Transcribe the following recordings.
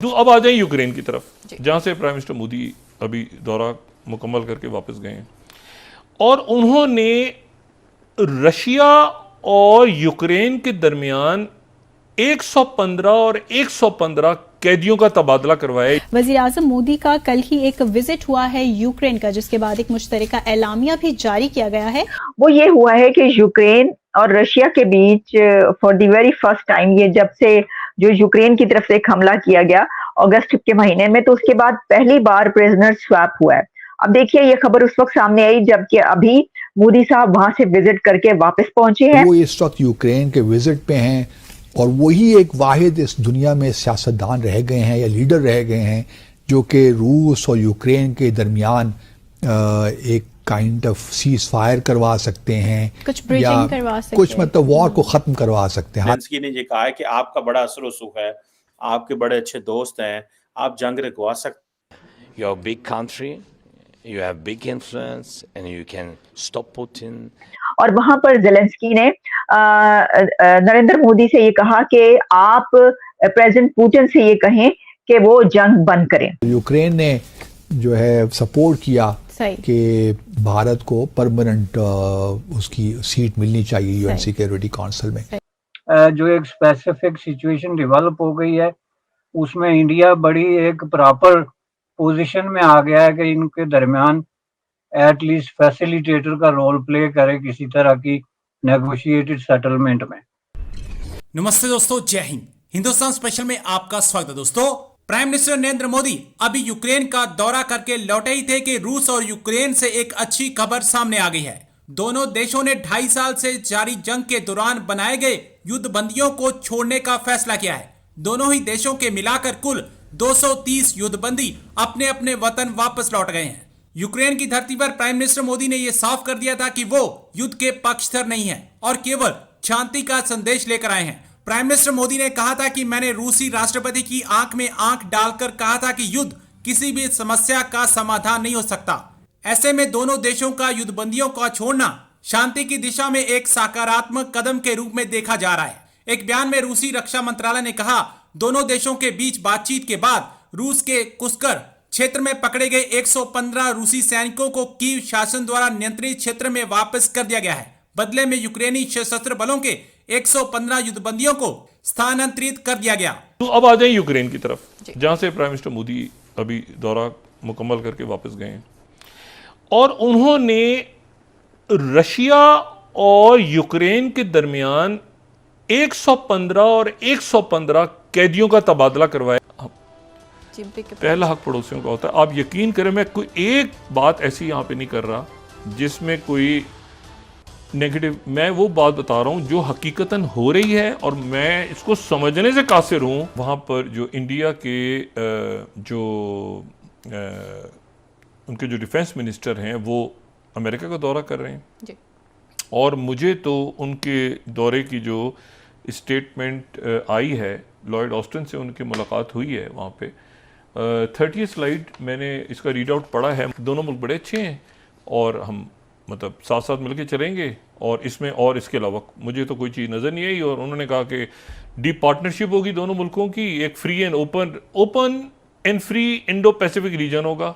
तो अब आ जाए यूक्रेन की तरफ, जहां से प्राइम मिनिस्टर मोदी अभी दौरा मुकम्मल करके वापस गए हैं और उन्होंने रशिया और यूक्रेन के दरमियान 115 और 115 कैदियों का तबादला करवाया। वजीर आजम मोदी का कल ही एक विजिट हुआ है यूक्रेन का, जिसके बाद एक मुश्तरका एलामिया भी जारी किया गया है। वो ये हुआ है कि यूक्रेन और रशिया के बीच for the very first time, ये जब से जो यूक्रेन की तरफ से एक हमला किया गया अगस्त के महीने में, तो उसके बाद पहली बार प्रिजनर स्वैप हुआ है। अब देखिए, ये खबर उस वक्त सामने आई जबकि अभी मोदी साहब वहां से विजिट करके वापस पहुंचे हैं। वो इस वक्त यूक्रेन के विजिट पे हैं और वही एक वाहिद इस दुनिया में सियासतदान रह गए हैं या लीडर रह गए हैं जो कि रूस और यूक्रेन के दरमियान एक काइंड ऑफ सीज फायर करवा सकते हैं, कुछ ब्रिजिंग करवा सकते हैं, कुछ मतलब वॉर को खत्म करवा सकते हैं। जेलेंस्की ने ये कहा है कि आपका बड़ा असर वसूख है, आपके बड़े अच्छे दोस्त हैं, आप जंग रुकवा सकते। You're a big country, you have big influence and you can stop Putin. और वहां पर जेलेंस्की ने नरेंद्र मोदी से ये कहा कि आप प्रेसिडेंट पुतिन से ये कहें कि वो जंग बंद करें। यूक्रेन ने जो है सपोर्ट किया कि भारत को परमानेंट उसकी सीट मिलनी चाहिए यूएन सिक्योरिटी काउंसिल में। जो एक स्पेसिफिक सिचुएशन डेवलप हो गई है उसमें इंडिया बड़ी एक प्रॉपर पोजीशन में आ गया है कि इनके दरमियान एटलीस्ट फैसिलिटेटर का रोल प्ले करे किसी तरह की नेगोशिएटेड सेटलमेंट में। नमस्ते दोस्तों, जय हिंद। हिंदुस्तान स्पेशल में आपका स्वागत है। दोस्तों, प्राइम मिनिस्टर नरेंद्र मोदी अभी यूक्रेन का दौरा करके लौटे ही थे कि रूस और यूक्रेन से एक अच्छी खबर सामने आ गई है। दोनों देशों ने 2.5 साल से जारी जंग के दौरान बनाए गए युद्ध बंदियों को छोड़ने का फैसला किया है। दोनों ही देशों के मिलाकर कुल 230 युद्धबंदी अपने अपने वतन वापस लौट गए हैं। यूक्रेन की धरती पर प्राइम मिनिस्टर मोदी ने यह साफ कर दिया था कि वो युद्ध के पक्षधर नहीं है और केवल शांति का संदेश लेकर आए हैं। प्राइम मिनिस्टर मोदी ने कहा था कि मैंने रूसी राष्ट्रपति की आंख में आंख डालकर कहा था कि युद्ध किसी भी समस्या का समाधान नहीं हो सकता। ऐसे में दोनों देशों का युद्धबंदियों का छोड़ना शांति की दिशा में एक सकारात्मक कदम के रूप में देखा जा रहा है। एक बयान में रूसी रक्षा मंत्रालय ने कहा, दोनों देशों के बीच बातचीत के बाद रूस के कुस्कर क्षेत्र में पकड़े गए 115 रूसी सैनिकों को कीव शासन द्वारा नियंत्रित क्षेत्र में वापस कर दिया गया है। बदले में यूक्रेनी सशस्त्र बलों के 115 युद्धबंदियों को स्थानांतरित कर दिया गया। तो अब आ जाए यूक्रेन की तरफ, जहां से प्राइम मिनिस्टर मोदी अभी दौरा मुकम्मल करके वापस गए हैं और उन्होंने रशिया और यूक्रेन के दरमियान 115 और 115 कैदियों का तबादला करवाया। पहला हक पड़ोसियों का होता है। आप यकीन करें, मैं कोई एक बात ऐसी यहाँ पे नहीं कर रहा जिसमें कोई नेगेटिव, मैं वो बात बता रहा हूँ जो हकीकतन हो रही है और मैं इसको समझने से कासिर हूँ। वहाँ पर जो इंडिया के उनके जो डिफेंस मिनिस्टर हैं वो अमेरिका का दौरा कर रहे हैं और मुझे तो उनके दौरे की जो स्टेटमेंट आई है, लॉयड ऑस्टिन से उनकी मुलाकात हुई है वहाँ पे। 30 स्लाइड मैंने इसका रीड आउट पढ़ा है। दोनों मुल्क बड़े अच्छे हैं और हम मतलब साथ साथ मिलकर चलेंगे और इसमें और इसके अलावा मुझे तो कोई चीज़ नज़र नहीं आई। और उन्होंने कहा कि डीप पार्टनरशिप होगी दोनों मुल्कों की, एक free and open and free Indo Pacific region होगा।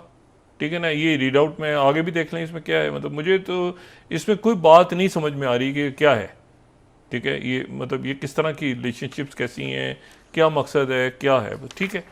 ठीक है ना, ये रीड आउट में आगे भी देख लें इसमें क्या है। मतलब मुझे तो इसमें कोई बात नहीं समझ में आ रही कि क्या है। ठीक है, ये मतलब ये किस तरह की रिलेशनशिप्स कैसी हैं, क्या मकसद है, क्या है। ठीक है,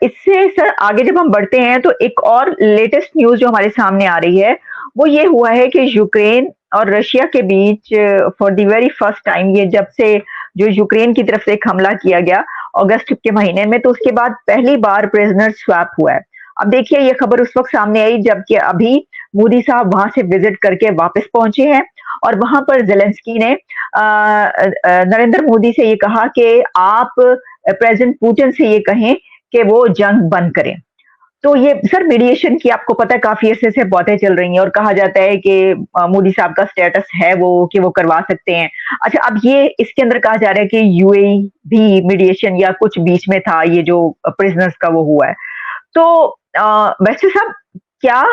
इससे सर आगे जब हम बढ़ते हैं तो एक और लेटेस्ट न्यूज जो हमारे सामने आ रही है वो ये हुआ है कि यूक्रेन और रशिया के बीच for the very first time, ये जब से जो यूक्रेन की तरफ से एक हमला किया गया अगस्त के महीने में, तो उसके बाद पहली बार प्रिजनर स्वैप हुआ है। अब देखिए, ये खबर उस वक्त सामने आई जबकि अभी मोदी साहब वहां से विजिट करके वापस पहुंचे हैं और वहां पर जेलेंस्की ने नरेंद्र मोदी से ये कहा कि आप प्रेसिडेंट पुतिन से ये कहें कि वो जंग बंद करें। तो ये सर मीडिएशन की आपको पता है काफी अरसे से बातें चल रही हैं और कहा जाता है कि मोदी साहब का स्टेटस है वो कि वो करवा सकते हैं। अच्छा, अब ये इसके अंदर कहा जा रहा है कि यूएई भी मीडिएशन या कुछ बीच में था, ये जो प्रिजनर्स का वो हुआ है। तो वैसे साहब, क्या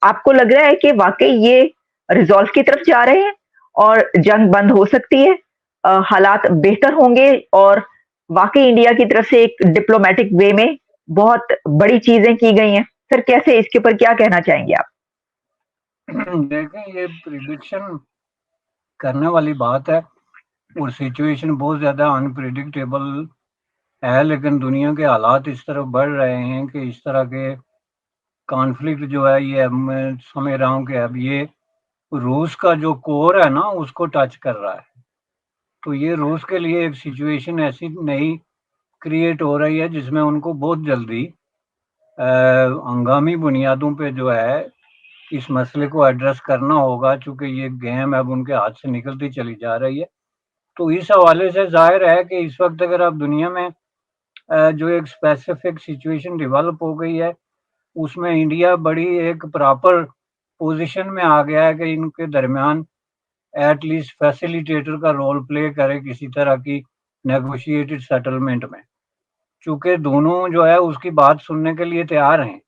आपको लग रहा है कि वाकई ये रिजॉल्व की तरफ जा रहे हैं और जंग बंद हो सकती है, हालात बेहतर होंगे और वाकई इंडिया की तरफ से एक डिप्लोमेटिक वे में बहुत बड़ी चीजें की गई हैं। सर कैसे, इसके ऊपर क्या कहना चाहेंगे आप? देखें, ये प्रिडिक्शन करने वाली बात है और सिचुएशन बहुत ज्यादा अनप्रिडिक्टेबल है, लेकिन दुनिया के हालात इस तरफ बढ़ रहे हैं कि इस तरह के कॉन्फ्लिक्ट जो है ये अब मैं समझ रहा हूँ कि अब ये रूस का जो कोर है ना उसको टच कर रहा है। तो ये रूस के लिए एक सिचुएशन ऐसी नई क्रिएट हो रही है जिसमें उनको बहुत जल्दी हंगामी बुनियादों पे जो है इस मसले को एड्रेस करना होगा, चूंकि ये गेम अब उनके हाथ से निकलती चली जा रही है। तो इस हवाले से जाहिर है कि इस वक्त अगर आप दुनिया में जो एक स्पेसिफिक सिचुएशन डेवलप हो गई है उसमें इंडिया बड़ी एक प्रॉपर पोजीशन में आ गया है कि इनके दरमियान एटलीस्ट फैसिलिटेटर का रोल प्ले करे किसी तरह की नेगोशिएटेड सेटलमेंट में, चूंकि दोनों जो है उसकी बात सुनने के लिए तैयार हैं।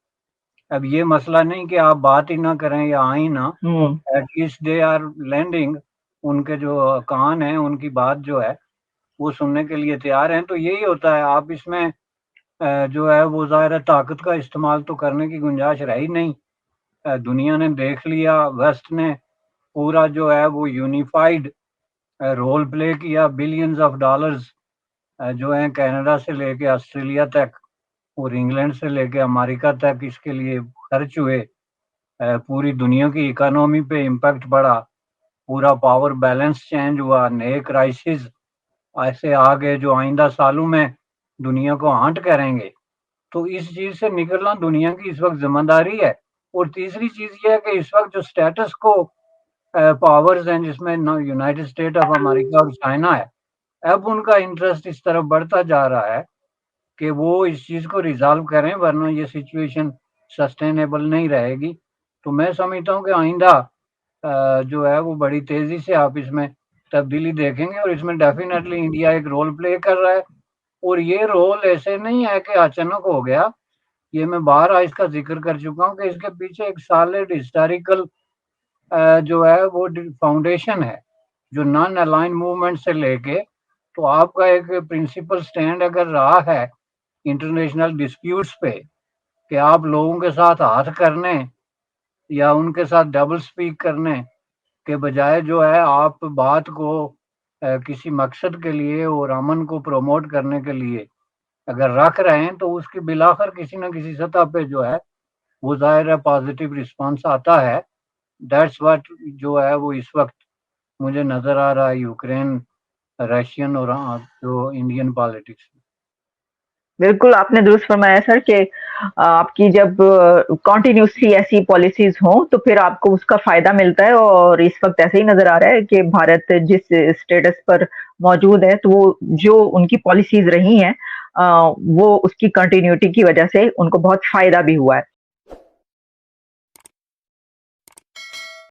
अब ये मसला नहीं कि आप बात ही ना करें या आए ना, एटलीस्ट दे आर लैंडिंग, उनके जो कान हैं उनकी बात जो है वो सुनने के लिए तैयार हैं। तो यही होता है, आप इसमें जो है वो ज़ाहिर है ताकत का इस्तेमाल तो करने की गुंजाइश रही नहीं। दुनिया ने देख लिया, वेस्ट ने पूरा जो है वो यूनिफाइड रोल प्ले किया, बिलियंस ऑफ डॉलर्स जो है कनाडा से लेके ऑस्ट्रेलिया तक और इंग्लैंड से लेके अमेरिका तक इसके लिए खर्च हुए। पूरी दुनिया की इकोनॉमी पे इम्पैक्ट पड़ा, पूरा पावर बैलेंस चेंज हुआ, नए क्राइसिस ऐसे आ गए जो आइंदा सालों में दुनिया को हांट करेंगे। तो इस चीज से निकलना दुनिया की इस वक्त जिम्मेदारी है। और तीसरी चीज ये है कि इस वक्त जो स्टेटस को पावर्स हैं जिसमें यूनाइटेड स्टेट ऑफ अमेरिका और चाइना है, अब उनका इंटरेस्ट इस तरफ बढ़ता जा रहा है कि वो इस चीज को रिजॉल्व करें, वरना ये सिचुएशन सस्टेनेबल नहीं रहेगी। तो मैं समझता हूँ कि आइंदा जो है वो बड़ी तेजी से आप इसमें तब्दीली देखेंगे और इसमें डेफिनेटली इंडिया एक रोल प्ले कर रहा है। और ये रोल ऐसे नहीं है कि अचानक हो गया, ये मैं बार इसका जिक्र कर चुका हूँ कि इसके पीछे एक सॉलिड हिस्टोरिकल जो है वो फाउंडेशन है, जो नॉन अलाइन मूवमेंट से लेके तो आपका एक प्रिंसिपल स्टैंड अगर रहा है इंटरनेशनल डिस्प्यूट्स पे कि आप लोगों के साथ हाथ करने या उनके साथ डबल स्पीक करने के बजाय जो है आप बात को किसी मकसद के लिए और अमन को प्रमोट करने के लिए अगर रख रहे हैं तो उसकी बिलाखर किसी न किसी सतह पे जो है वो जाहिर है पॉजिटिव रिस्पांस आता है। दैट्स व्हाट जो है वो इस वक्त मुझे नजर आ रहा है यूक्रेन, रशियन और जो इंडियन पॉलिटिक्स। बिल्कुल आपने दुरुस्त फरमाया सर कि आपकी जब कॉन्टिन्यूसली ऐसी पॉलिसीज हों तो फिर आपको उसका फायदा मिलता है। और इस वक्त ऐसे ही नजर आ रहा है कि भारत जिस स्टेटस पर मौजूद है तो वो जो उनकी पॉलिसीज रही हैं वो उसकी कंटिन्यूटी की वजह से उनको बहुत फायदा भी हुआ है।